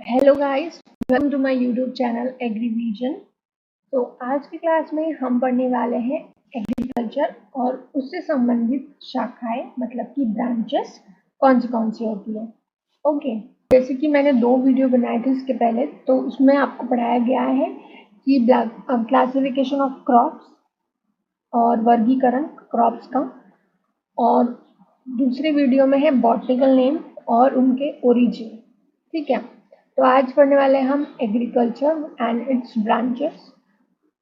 Hello guys, welcome to my YouTube channel Agrivision. तो आज की क्लास में हम पढ़ने वाले हैं एग्रीकल्चर और उससे संबंधित शाखाएं, मतलब कि ब्रांचेस कौन सी होती है। ओके, जैसे कि मैंने 2 वीडियो बनाए थे इसके पहले, तो उसमें आपको पढ़ाया गया है कि क्लासिफिकेशन ऑफ क्रॉप्स और वर्गीकरण क्रॉप्स का, और दूसरे वीडियो में है बॉटनिकल नेम और उनके ओरिजिन। ठीक है, तो आज पढ़ने वाले हैं हम एग्रीकल्चर एंड इट्स ब्रांचेस।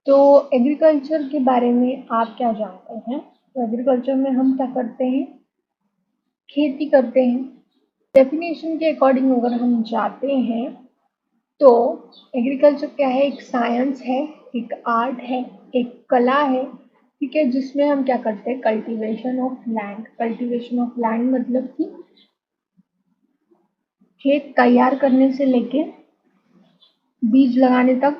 तो एग्रीकल्चर के बारे में आप क्या जानते हैं? तो एग्रीकल्चर में हम क्या करते हैं? खेती करते हैं। डेफिनेशन के अकॉर्डिंग अगर हम जाते हैं तो एग्रीकल्चर क्या है? एक साइंस है, एक आर्ट है, एक कला है। ठीक है, जिसमें हम क्या करते हैं? Cultivation of land. Cultivation of land मतलब कि खेत तैयार करने से लेके बीज लगाने तक,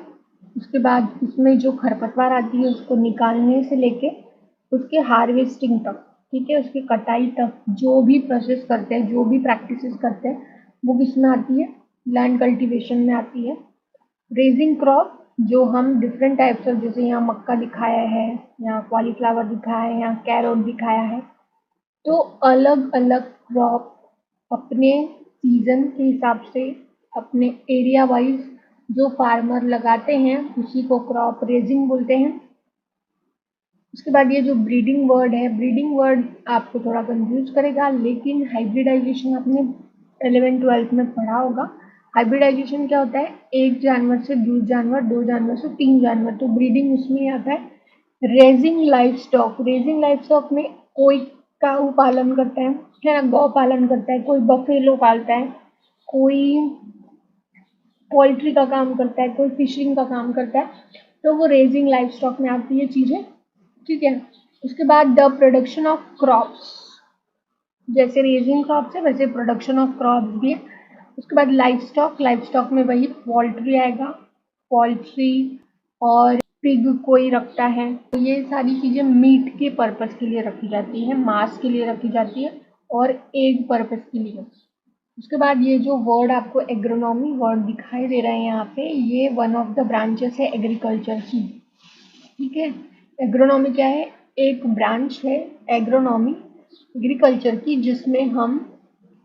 उसके बाद उसमें जो खरपतवार आती है उसको निकालने से लेके उसके हार्वेस्टिंग तक, ठीक है, उसकी कटाई तक, जो भी प्रोसेस करते हैं, जो भी प्रैक्टिसेस करते हैं, वो किस में आती है? लैंड कल्टीवेशन में आती है। रेजिंग क्रॉप, जो हम डिफरेंट टाइप्स ऑफ, जैसे यहाँ मक्का दिखाया है, यहाँ कॉलीफ्लावर दिखाया है, यहाँ कैरोट दिखाया है, तो अलग अलग क्रॉप अपने सीजन के हिसाब से, अपने एरिया वाइज जो फार्मर लगाते हैं उसी को क्रॉप रेजिंग बोलते हैं। उसके बाद ये जो ब्रीडिंग वर्ड है, ब्रीडिंग वर्ड आपको थोड़ा कंफ्यूज करेगा, लेकिन हाइब्रिडाइजेशन आपने 11th-12th में पढ़ा होगा। हाइब्रिडाइजेशन क्या होता है? एक जानवर से 2 जानवर, 2 जानवर से 3 जानवर, तो ब्रीडिंग उसमें आता है। Raising life stock, raising life stock में कोई काऊ पालन करता है ना, गौ पालन करता है, कोई बफेलो पालता है, कोई पोल्ट्री का काम करता है, कोई फिशिंग का काम करता है, तो वो रेजिंग लाइफ स्टॉक में आती है चीज़ें। ठीक है, उसके बाद द प्रोडक्शन ऑफ क्रॉप्स, जैसे रेजिंग क्रॉप्स है वैसे प्रोडक्शन ऑफ क्रॉप्स भी है। उसके बाद लाइफ स्टॉक, लाइफ स्टॉक में वही पोल्ट्री आएगा, पोल्ट्री और पिग कोई रखता है, तो ये सारी चीज़ें मीट के पर्पस के लिए रखी जाती है, मांस के लिए रखी जाती है और एग पर्पस के लिए। उसके बाद ये जो वर्ड आपको एग्रोनॉमी वर्ड दिखाई दे रहा है यहाँ पे, ये वन ऑफ द ब्रांचेस है एग्रीकल्चर की। ठीक है, एग्रोनॉमी क्या है? एक ब्रांच है एग्रोनॉमी एग्रीकल्चर की, जिसमें हम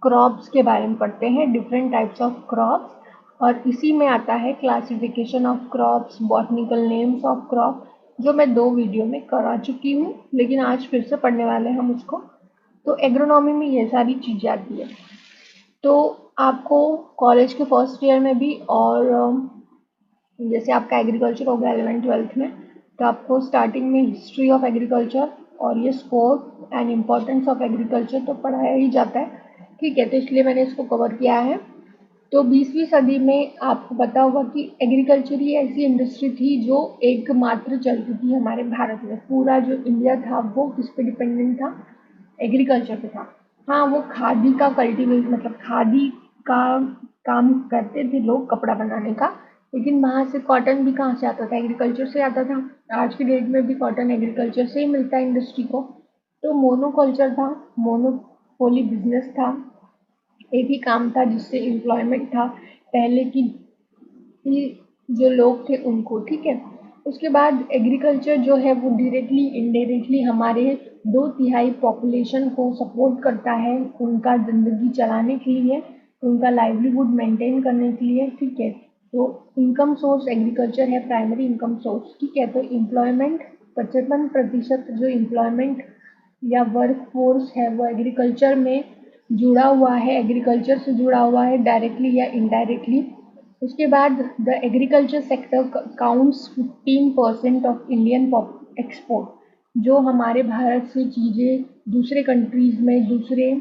क्रॉप्स के बारे में पढ़ते हैं, डिफरेंट टाइप्स ऑफ क्रॉप्स, और इसी में आता है classification of crops, botanical names of crop, जो मैं 2 वीडियो में करा चुकी हूँ, लेकिन आज फिर से पढ़ने वाले हैं हम उसको। तो एग्रोनॉमी में ये सारी चीज़ें आती है। तो आपको कॉलेज के फर्स्ट ईयर में भी, और जैसे आपका एग्रीकल्चर हो गया 11th-12th में, तो आपको स्टार्टिंग में हिस्ट्री ऑफ एग्रीकल्चर और ये scope and importance of agriculture तो पढ़ाया ही जाता है। ठीक है, तो इसलिए मैंने इसको कवर किया है। तो 20वीं सदी में आपको पता होगा कि एग्रीकल्चर ही ऐसी इंडस्ट्री थी जो एकमात्र चलती थी हमारे भारत में। पूरा जो इंडिया था वो किस पे डिपेंडेंट था? एग्रीकल्चर पे था। हाँ, वो खादी का कल्टीवेट, मतलब खादी का काम करते थे लोग, कपड़ा बनाने का, लेकिन वहाँ से कॉटन भी कहाँ से आता था? एग्रीकल्चर से आता था। आज की डेट में भी कॉटन एग्रीकल्चर से ही मिलता है इंडस्ट्री को। तो मोनोकल्चर था, मोनोपोली बिजनेस था, एक ही काम था जिससे एम्प्लॉयमेंट था पहले की जो लोग थे उनको। ठीक है, उसके बाद एग्रीकल्चर जो है वो डायरेक्टली इनडायरेक्टली हमारे 2/3 पॉपुलेशन को सपोर्ट करता है, उनका ज़िंदगी चलाने के लिए, उनका लाइवलीहुड मेंटेन करने के लिए। ठीक है, तो इनकम सोर्स एग्रीकल्चर है, प्राइमरी इनकम सोर्स। ठीक है, तो एम्प्लॉयमेंट 55% जो एम्प्लॉयमेंट या वर्क फोर्स है वो एग्रीकल्चर में जुड़ा हुआ है, एग्रीकल्चर से जुड़ा हुआ है डायरेक्टली या इनडायरेक्टली। उसके बाद the agriculture sector counts 15% of Indian export, जो हमारे भारत से चीज़ें दूसरे कंट्रीज़ में, दूसरे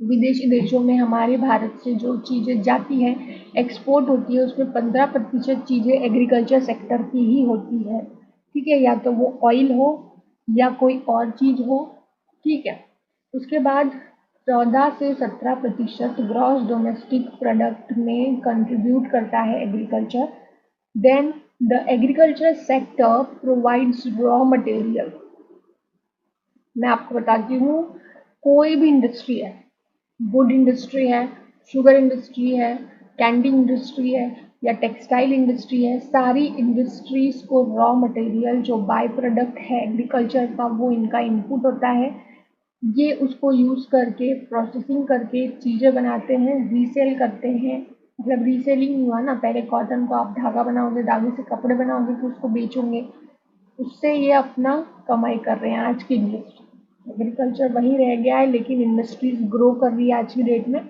विदेशी देशों में हमारे भारत से जो चीज़ें जाती हैं, एक्सपोर्ट होती है, उसमें 15% चीज़ें एग्रीकल्चर सेक्टर की ही होती है। ठीक है, या तो वो ऑयल हो या कोई और चीज़ हो। ठीक है, उसके बाद 14 से 17% ग्रॉस डोमेस्टिक प्रोडक्ट में कंट्रीब्यूट करता है agriculture. Then the agriculture sector provides raw material. मैं आपको बताती हूँ, कोई भी इंडस्ट्री है, वुड इंडस्ट्री है, शुगर इंडस्ट्री है, कैंडी इंडस्ट्री है या टेक्सटाइल इंडस्ट्री है, सारी इंडस्ट्रीज को रॉ मटेरियल जो बाय प्रोडक्ट है एग्रीकल्चर का वो इनका इनपुट होता है। ये उसको यूज़ करके प्रोसेसिंग करके चीज़ें बनाते हैं, रीसेल करते हैं। मतलब रीसेलिंग हुआ ना, पहले कॉटन को आप धागा बनाओगे, धागे से कपड़े बनाओगे, फिर उसको बेचोगे, उससे ये अपना कमाई कर रहे हैं आज के लिए। एग्रीकल्चर वहीं रह गया है, लेकिन इंडस्ट्रीज ग्रो कर रही है आज की डेट में,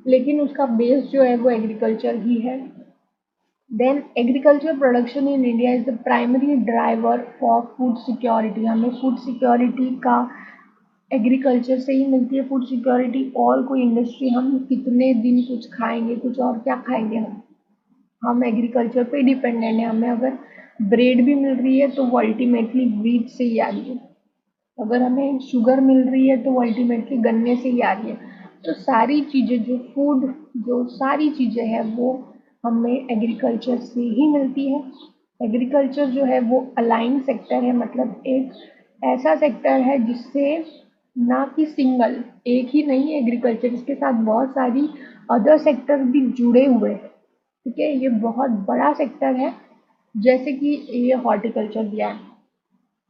लेकिन उसका बेस जो है वो एग्रीकल्चर ही है। Then agriculture production in India is the primary driver for food security. हमें फूड सिक्योरिटी का एग्रीकल्चर से ही मिलती है फूड सिक्योरिटी। और कोई इंडस्ट्री, हम कितने दिन कुछ खाएंगे, कुछ और क्या खाएंगे, हम एग्रीकल्चर पे डिपेंडेंट है। हमें अगर ब्रेड भी मिल रही है तो वो अल्टीमेटली व्हीट से ही आ रही है, अगर हमें शुगर मिल रही है तो वो अल्टीमेटली गन्ने से ही आ रही है। तो सारी चीज़ें जो फूड, जो सारी चीज़ें हैं वो हमें एग्रीकल्चर से ही मिलती है। एग्रीकल्चर जो है वो अलाइन सेक्टर है, मतलब एक ऐसा सेक्टर है जिससे ना कि सिंगल एक ही नहीं, एग्रीकल्चर इसके साथ बहुत सारी अदर सेक्टर भी जुड़े हुए हैं। ठीक है, ये बहुत बड़ा सेक्टर है। जैसे कि ये हॉर्टिकल्चर दिया है,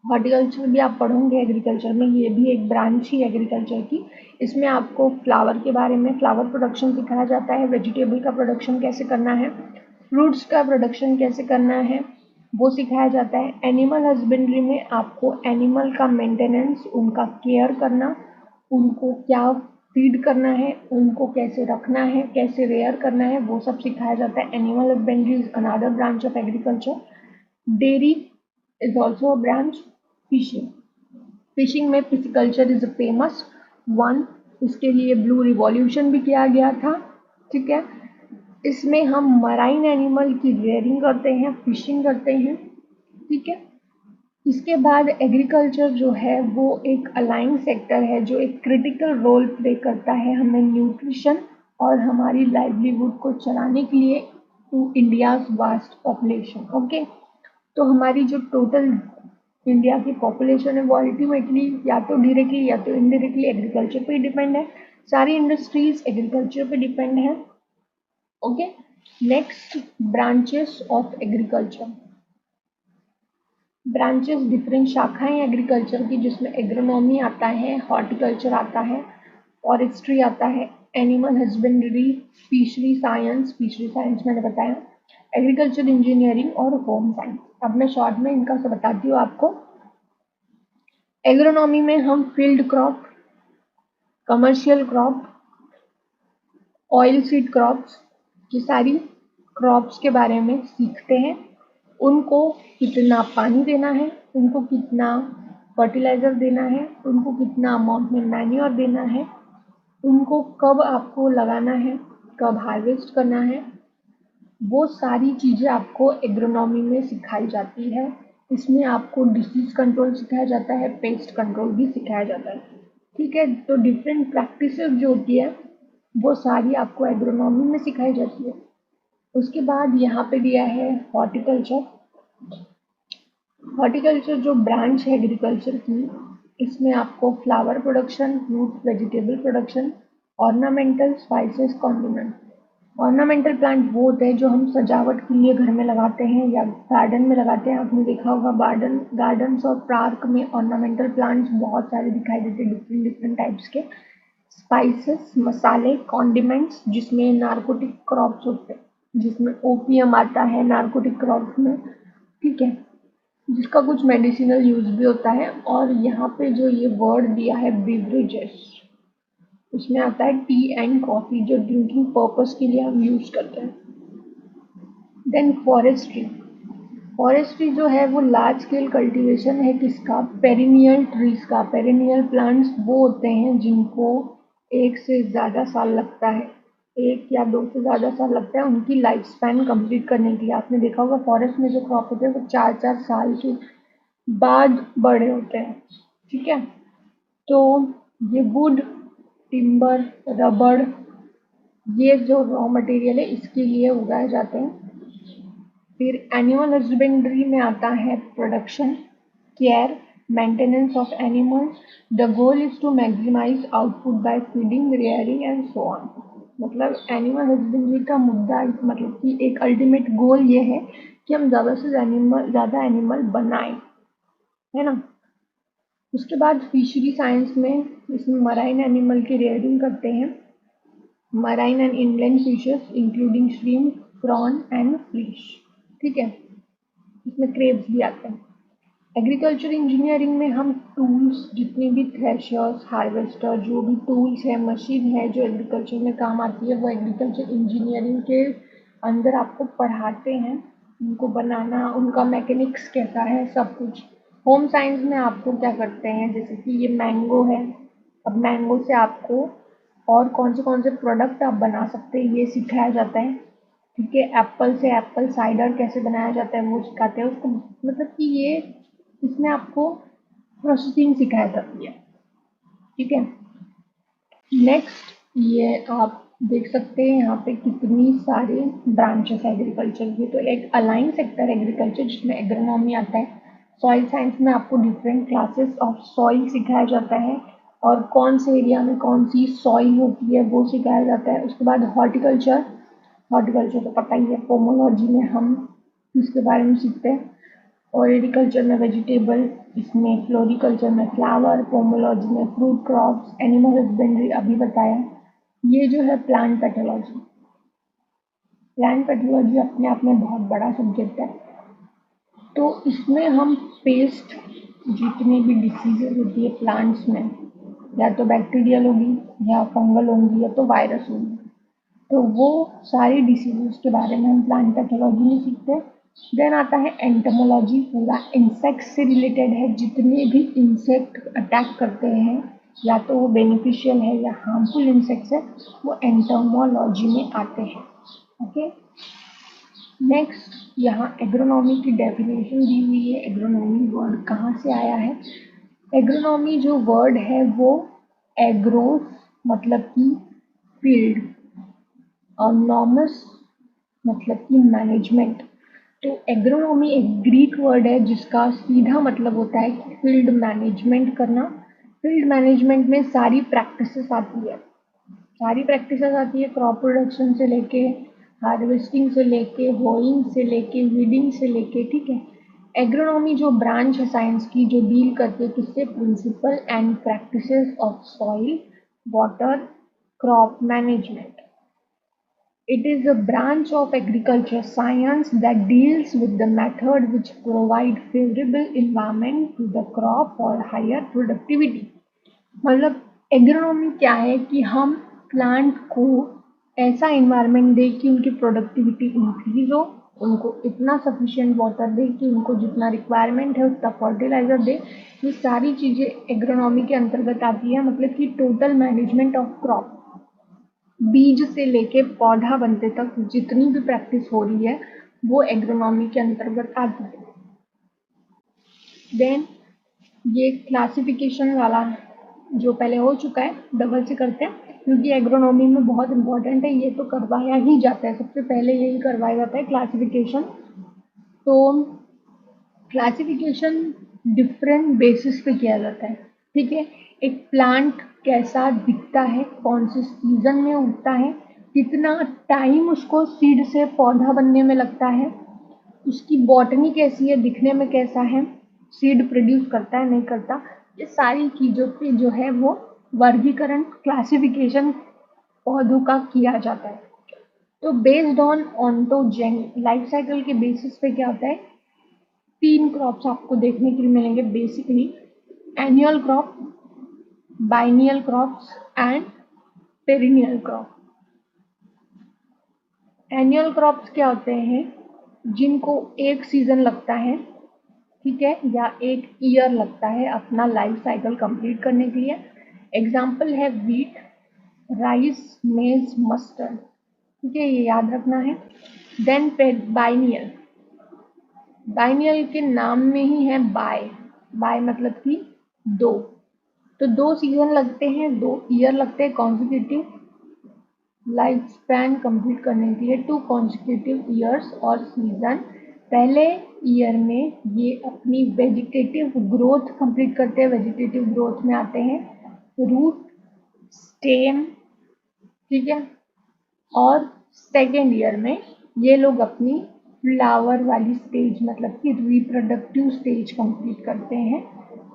हॉर्टिकल्चर भी आप पढ़ोगे एग्रीकल्चर में, ये भी एक ब्रांच ही एग्रीकल्चर की। इसमें आपको फ्लावर के बारे में, फ्लावर प्रोडक्शन सिखाया जाता है, वेजिटेबल का प्रोडक्शन कैसे करना है, फ्रूट्स का प्रोडक्शन कैसे करना है वो सिखाया जाता है। एनिमल हस्बेंड्री में आपको एनिमल का मेंटेनेंस, उनका केयर करना, उनको क्या फीड करना है, उनको कैसे रखना है, कैसे रेयर करना है, वो सब सिखाया जाता है। Animal husbandry is another branch of agriculture. Dairy is also a branch. Fishing, fishing में pisciculture is a famous one. इसके लिए ब्लू रिवॉल्यूशन भी किया गया था। ठीक है, इसमें हम मराइन एनिमल की रेयरिंग करते हैं, फिशिंग करते हैं। ठीक है, इसके बाद एग्रीकल्चर जो है वो एक अलाइन सेक्टर है जो एक क्रिटिकल रोल प्ले करता है हमें न्यूट्रिशन और हमारी लाइवलीहुड को चलाने के लिए to India's vast population. Okay, तो हमारी जो टोटल इंडिया की पॉपुलेशन है वो अल्टीमेटली या तो डायरेक्टली या तो इनडायरेक्टली एग्रीकल्चर पे ही डिपेंड है। सारी इंडस्ट्रीज एग्रीकल्चर पे डिपेंड है। Okay, next, branches of agriculture. Branches different शाखाएं एग्रीकल्चर की, जिसमें एग्रोनॉमी आता है, हॉर्टिकल्चर आता है, फॉरेस्ट्री आता है, एनिमल हस्बेंड्री, फिशरी साइंस मैंने बताया, एग्रीकल्चर इंजीनियरिंग और होम साइंस। अब मैं शॉर्ट में इनका सब बताती हूँ आपको। एग्रोनॉमी में हम field crop, commercial crop, oil seed crops, ये सारी क्रॉप्स के बारे में सीखते हैं। उनको कितना पानी देना है, उनको कितना फर्टिलाइज़र देना है, उनको कितना अमाउंट में मैन्योर देना है, उनको कब आपको लगाना है, कब हार्वेस्ट करना है, वो सारी चीज़ें आपको एग्रोनॉमी में सिखाई जाती है। इसमें आपको डिसीज़ कंट्रोल सिखाया जाता है, पेस्ट कंट्रोल भी सिखाया जाता है। ठीक है, तो डिफरेंट प्रैक्टिसेस जो होती है वो सारी आपको एग्रोनॉमी में सिखाई जाती है। उसके बाद यहाँ पे दिया है हॉर्टिकल्चर। हॉर्टिकल्चर जो ब्रांच है एग्रीकल्चर की, इसमें आपको flower production, fruit vegetable production, ornamental, spices, condiment. Ornamental plant वो होते हैं जो हम सजावट के लिए घर में लगाते हैं या गार्डन में लगाते हैं। आपने देखा होगा गार्डन्स और पार्क में ऑर्नामेंटल प्लांट्स बहुत सारे दिखाई देते हैं, डिफरेंट डिफरेंट टाइप्स के। स्पाइसेस, मसाले, कॉन्डिमेंट्स, जिसमें नारकोटिक क्रॉप्स होते हैं, जिसमें ओपियम आता है नारकोटिक क्रॉप्स में। ठीक है, जिसका कुछ मेडिसिनल यूज भी होता है। और यहाँ पे जो ये वर्ड दिया है बिवरेजेस, उसमें आता है टी एंड कॉफ़ी, जो ड्रिंकिंग पर्पस के लिए हम यूज करते हैं। Then forestry. फॉरेस्ट्री जो है वो लार्ज स्केल कल्टीवेशन है किसका, पेरिनियल ट्रीज का। पेरिनियल प्लांट्स वो होते हैं जिनको एक से ज़्यादा साल लगता है, एक या दो से ज़्यादा साल लगता है उनकी लाइफ स्पैन कंप्लीट करने के लिए। आपने देखा होगा फॉरेस्ट में जो क्रॉप होते हैं वो 4-4 साल के बाद बड़े होते हैं। ठीक है, तो ये वुड, टिम्बर, रबड़, ये जो रॉ मटेरियल है इसके लिए उगाए जाते हैं। फिर एनिमल हस्बेंड्री में आता है production, care, maintenance of animals. The goal is to maximise output by feeding, rearing and so on. मतलब एनिमल हस्बेंड्री का मुद्दा मतलब कि एक अल्टीमेट गोल ये है कि हम ज़्यादा से ज़्यादा एनिमल बनाएं, है ना। उसके बाद फिशरी साइंस में इसमें मराइन एनिमल की रेयरिंग करते हैं, marine and inland fishes including shrimp, prawn and fish, ठीक है। इसमें क्रेब्स भी आते हैं। एग्रीकल्चर इंजीनियरिंग में हम टूल्स, जितने भी थ्रेशर्स, हार्वेस्टर, जो भी टूल्स है, मशीन है जो एग्रीकल्चर में काम आती है, वो एग्रीकल्चर इंजीनियरिंग के अंदर आपको पढ़ाते हैं, उनको बनाना, उनका मैकेनिक्स कैसा है, सब कुछ। होम साइंस में आपको क्या करते हैं, जैसे कि ये मैंगो है, अब मैंगो से आपको और कौन से प्रोडक्ट आप बना सकते हैं ये सिखाया जाता है, ठीक है। एप्पल से एप्पल साइडर कैसे बनाया जाता है वो सिखाते हैं उसको, मतलब कि ये इसमें आपको प्रोसेसिंग सिखाई जाती है, ठीक है। नेक्स्ट ये आप देख सकते हैं यहाँ पे कितनी सारे ब्रांचेस एग्रीकल्चर की। तो एक अलाइन सेक्टर एग्रीकल्चर जिसमें एग्रोनॉमी आता है। सॉइल साइंस में आपको डिफरेंट क्लासेस ऑफ सॉइल सिखाया जाता है और कौन से एरिया में कौन सी सॉइल होती है वो सिखाया जाता है। उसके बाद हॉर्टिकल्चर, हॉर्टिकल्चर तो पता ही है, पोमोलॉजी में हम इसके बारे में सीखते हैं। और एग्रीकल्चर में वेजिटेबल, इसमें फ्लोरिकल्चर में फ्लावर, पोमोलॉजी में फ्रूट क्रॉप्स, एनिमल हस्बेंड्री अभी बताया। ये जो है प्लांट पैथोलॉजी, प्लांट पैथोलॉजी अपने आप में बहुत बड़ा सब्जेक्ट है। तो इसमें हम पेस्ट, जितनी भी डिसीजेज होती है प्लांट्स में, या तो बैक्टीरियल होगी या फंगल होंगी या तो वायरस होगी, तो वो सारी डिसीजेस के बारे में हम प्लांट पैथोलॉजी में सीखते हैं। देन आता है एंटोमोलॉजी, पूरा इंसेक्ट से रिलेटेड है, जितने भी इंसेक्ट अटैक करते हैं या तो वो बेनिफिशियल है या हार्मफुल इंसेक्ट्स है, वो एंटोमोलॉजी में आते हैं, ओके। नेक्स्ट यहाँ एग्रोनॉमी की डेफिनेशन दी हुई है। एग्रोनॉमी वर्ड कहाँ से आया है? एग्रोनॉमी जो वर्ड है वो एग्रोस मतलब कि फील्ड और नॉमस मतलब कि मैनेजमेंट। तो एग्रोनॉमी एक ग्रीक वर्ड है जिसका सीधा मतलब होता है कि फील्ड मैनेजमेंट करना। फील्ड मैनेजमेंट में सारी प्रैक्टिसेस आती है, क्रॉप प्रोडक्शन से लेके हार्वेस्टिंग से लेके होइंग से लेके वीडिंग से लेके, ठीक है। एग्रोनॉमी जो ब्रांच है साइंस की, जो डील करती है किससे, principle and practices of soil, water, crop management. It is a branch of agriculture science that deals with the method which provide favorable environment to the crop for higher productivity। मतलब agronomy क्या है कि हम plant को ऐसा environment दें कि उनकी प्रोडक्टिविटी इंक्रीज हो, उनको इतना सफिशिएंट वाटर दें कि उनको जितना रिक्वायरमेंट है उतना फर्टिलाइजर दें। ये सारी चीज़ें एग्रोनॉमी के अंतर्गत आती है, मतलब कि टोटल मैनेजमेंट ऑफ क्रॉप, बीज से लेके पौधा बनते तक जितनी भी प्रैक्टिस हो रही है वो एग्रोनॉमी के अंतर्गत आती है। देन ये क्लासिफिकेशन वाला जो पहले हो चुका है डबल से करते हैं, क्योंकि एग्रोनॉमी में बहुत इंपॉर्टेंट है, ये तो करवाया ही जाता है, सबसे पहले यही करवाया जाता है क्लासिफिकेशन। तो क्लासिफिकेशन डिफरेंट बेसिस पे किया जाता है, ठीक है। एक प्लांट कैसा दिखता है, कौन से सीजन में उगता है, कितना टाइम उसको सीड से पौधा बनने में लगता है, उसकी बॉटनी कैसी है, दिखने में कैसा है, सीड प्रोड्यूस करता है नहीं करता, ये सारी चीज़ों पे जो है वो वर्गीकरण, क्लासिफिकेशन पौधों का किया जाता है। तो बेस्ड ऑन ऑन्टोजेन लाइफ साइकिल के बेसिस पे क्या होता है, 3 क्रॉप्स आपको देखने के लिए मिलेंगे basically, annual crop, biennial crops and perennial crop. Annual crops क्या होते हैं, जिनको एक सीजन लगता है, ठीक है, या एक ईयर लगता है अपना लाइफ साइकिल कंप्लीट करने के लिए। एग्जाम्पल है वीट, राइस, मेज, मस्टर्ड, ठीक है, ये याद रखना है। देन बाइनियल, बाइनियल के नाम में ही है बाय, बाय मतलब कि दो, तो 2 सीजन लगते हैं, 2 ईयर लगते हैं कॉन्जिक्यूटिव लाइफ स्पैन कंप्लीट करने के लिए, 2 कॉन्जिक्यूटिव ईयर्स और सीजन। पहले ईयर में ये अपनी वेजिटेटिव ग्रोथ कंप्लीट करते हैं, वेजिटेटिव ग्रोथ में आते हैं रूट, स्टेम, ठीक है, और सेकेंड ईयर में ये लोग अपनी फ्लावर वाली स्टेज मतलब कि रिप्रोडक्टिव स्टेज कंप्लीट करते हैं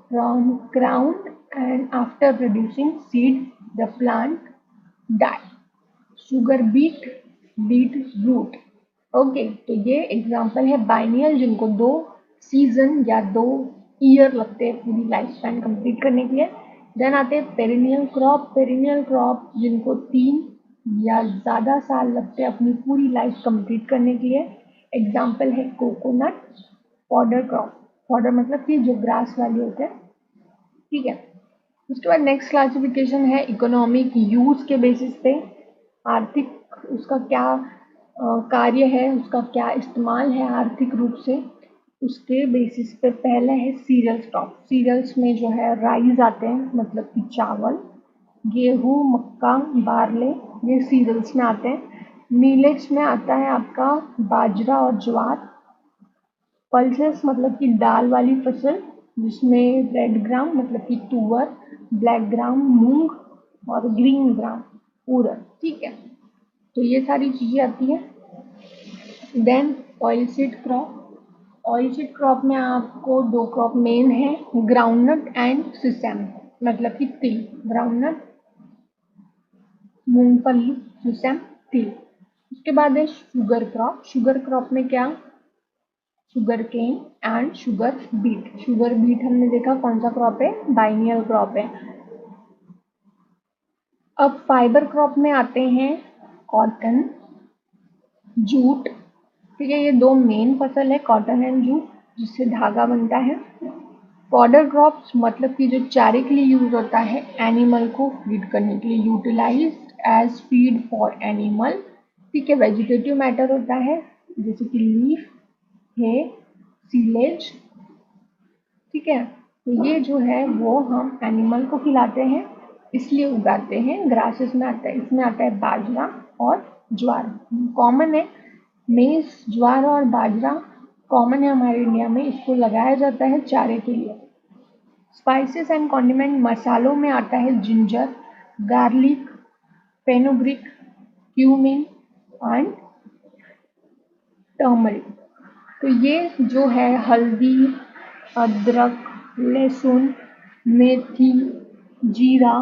from ground and after producing seed the plant die sugar beet root. Okay, तो ये एग्जांपल है बाइनियल जिनको 2 सीजन या 2 ईयर लगते हैं पूरी लाइफ स्पैन कंप्लीट करने के लिए। देन आते हैं पेरिनियल क्रॉप जिनको 3 या ज़्यादा साल लगते हैं अपनी पूरी लाइफ कंप्लीट करने के लिए। एग्जांपल है कोकोनट, फॉडर क्रॉप। फॉडर मतलब कि जो ग्रास वाली होते हैं, ठीक है। उसके बाद नेक्स्ट क्लासिफिकेशन है इकोनॉमिक यूज के बेसिस पे, आर्थिक उसका क्या कार्य है, उसका क्या इस्तेमाल है आर्थिक रूप से, उसके बेसिस पे पहला है सीरियल क्रॉप। सीरियल्स में जो है राइस आते हैं मतलब कि चावल, गेहूँ, मक्का, बारले, ये सीरियल्स में आते हैं। मिलेट्स में आता है आपका बाजरा और ज्वार। पल्सेस मतलब कि दाल वाली फसल जिसमें रेड ग्राम मतलब कि तुअर, ब्लैक ग्राम मूंग और ग्रीन ग्राम उड़द, ठीक है। तो ये सारी चीज़ें आती हैं। देन ऑयल सीड क्रॉप में आपको 2 क्रॉप मेन है, ग्राउंडनट एंड सिसम मतलब कि तिल। ग्राउंडनट मूंगफली, सिसम तिल। उसके बाद है शुगर क्रॉप। शुगर क्रॉप में क्या, sugar cane and sugar beet. Sugar beet हमने देखा कौन सा क्रॉप है, बाइनियल क्रॉप है। अब फाइबर क्रॉप में आते हैं कॉटन, जूट, ठीक है। ये 2 मेन फसल है, कॉटन एंड जूट, जिससे धागा बनता है। फॉडर क्रॉप्स मतलब कि जो चारे के लिए यूज होता है, एनिमल को फीड करने के लिए, utilise as feed for animal, ठीक है। वेजिटेटिव मैटर होता है जैसे कि लीफ है, सीलेज, ठीक है। तो ये जो है वो हम एनिमल को खिलाते हैं इसलिए उगाते हैं। ग्रासेस में आता है, इसमें आता है बाजरा और ज्वार, कॉमन है। मेज, ज्वार और बाजरा कॉमन है हमारे इंडिया में, इसको लगाया जाता है चारे के लिए। स्पाइसेस एंड कॉन्डिमेंट, मसालों में आता है ginger, garlic, fenugreek, cumin and turmeric. तो ये जो है हल्दी, अदरक, लहसुन, मेथी, जीरा,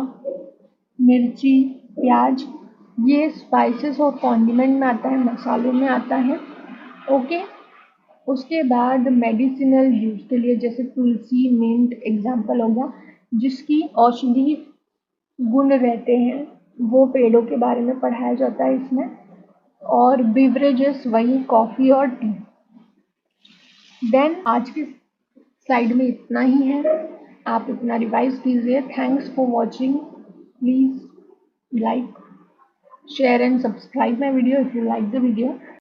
मिर्ची, प्याज, ये स्पाइसेस और कॉन्डिमेंट में आता है, मसालों में आता है, ओके। उसके बाद मेडिसिनल यूज के लिए जैसे तुलसी, मिंट एग्जाम्पल हो गया, जिसकी औषधि गुण रहते हैं, वो पेड़ों के बारे में पढ़ाया जाता है इसमें। और बिवरेजेस वही कॉफ़ी और टी। देन आज की स्लाइड में इतना ही है, आप इतना रिवाइज कीजिए। Thanks for watching, please like, share and subscribe my video if you like the video.